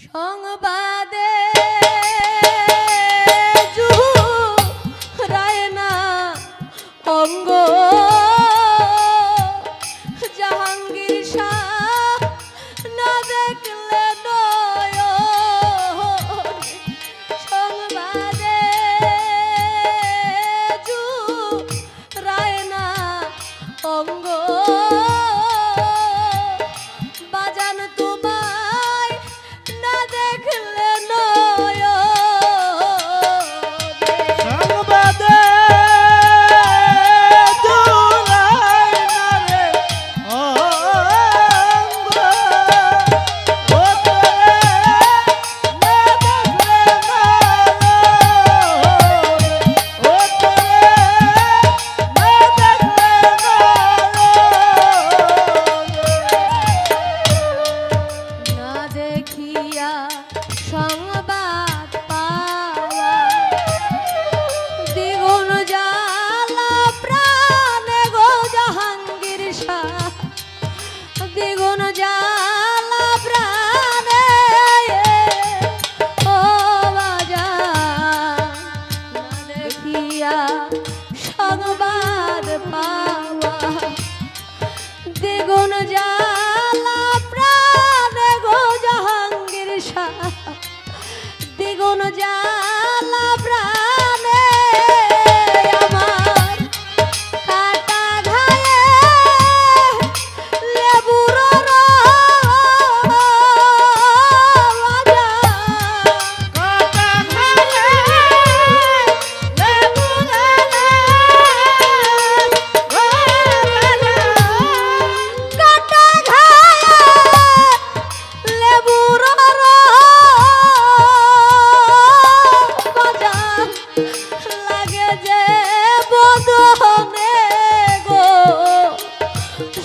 সংবাদে জুড়ায় না অঙ্গ জাহাঙ্গীর শাহ না দেখলে সংবাদে জুড়ায় না অঙ্গ বাজান তোমায় না দেখলে সংবাদে জুড়ায় না রে অঙ্গ ও তোরে না দেখলে ও তোরে না দেখলে না দেখিয়া সংবাদ পাওয়া দ্বিগুণ জ্বালা প্রাণে গো জাহাঙ্গীর শাহ দ্বিগুণ জ্বালা প্রাণে ও বাজান না দেখিয়া সংবাদ পাওয়া দ্বিগুণ জ্বালা প্রাণে গো জাহাঙ্গীর শাহ দ্বিগুণ জ্বালা প্রাণে আমার কাটা ঘায়ে লেবুর লাগে যে বদনে গো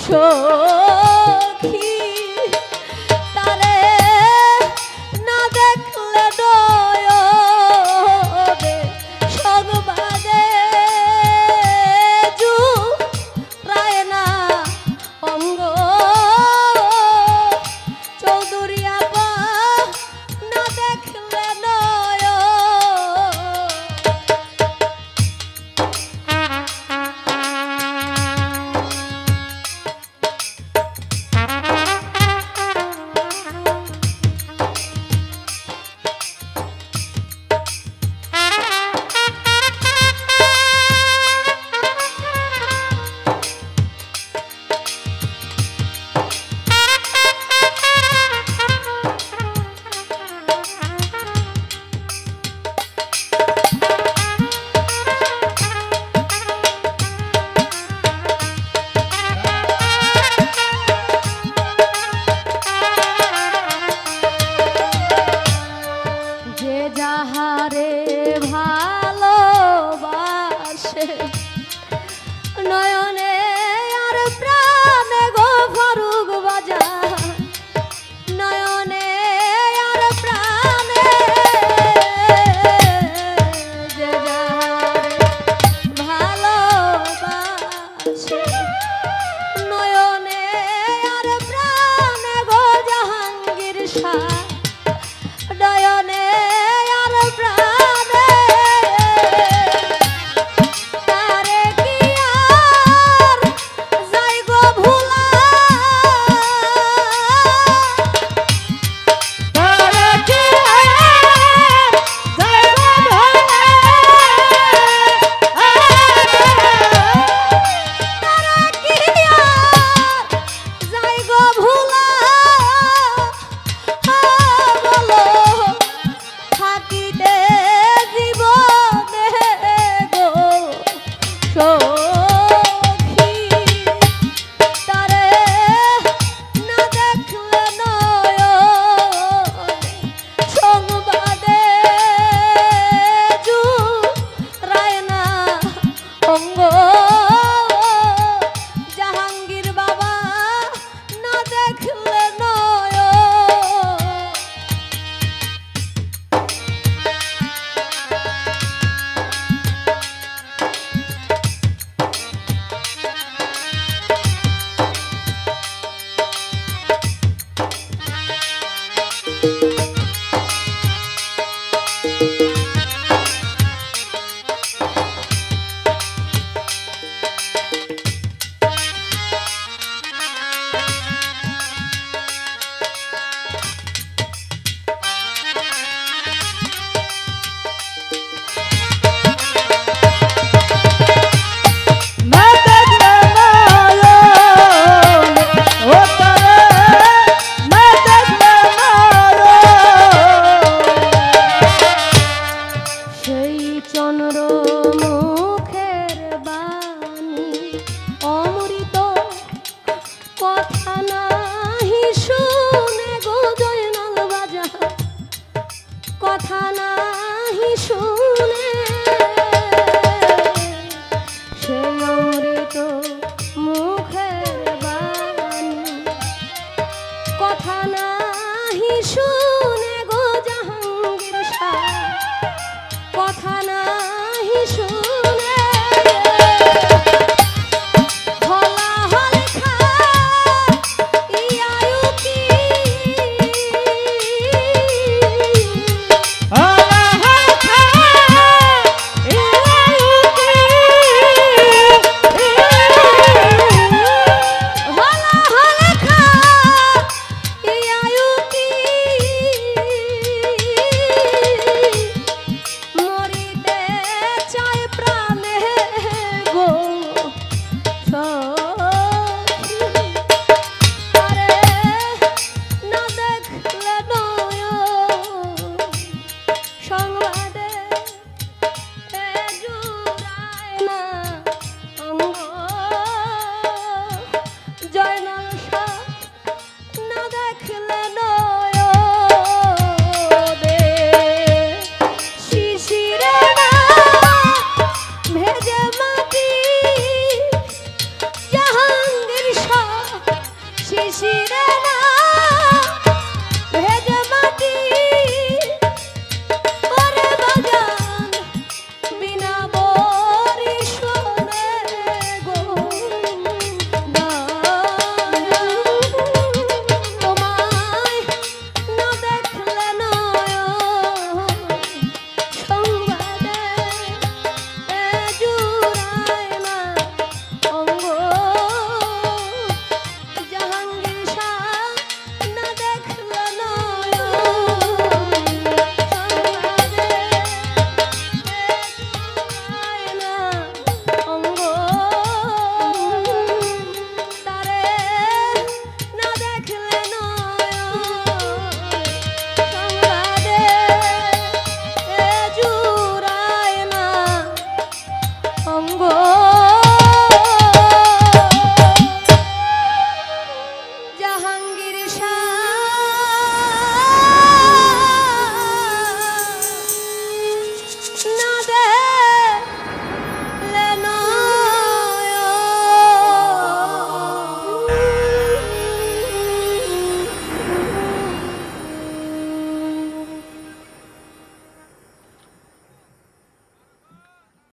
সখী তারে না দেখলে নয়নে সংবাদে জুড়ায় না অঙ্গ চৌধুরী আপা না দেখলে যে যাহারে ভালোবাসে নয়নে আর প্রাণে গো ফারুক বাজার নয়নে আর প্রাণে যে যাহারে ভালোবাসে নয়নে আর প্রাণে গো জাহাঙ্গীর শাহ নয়নে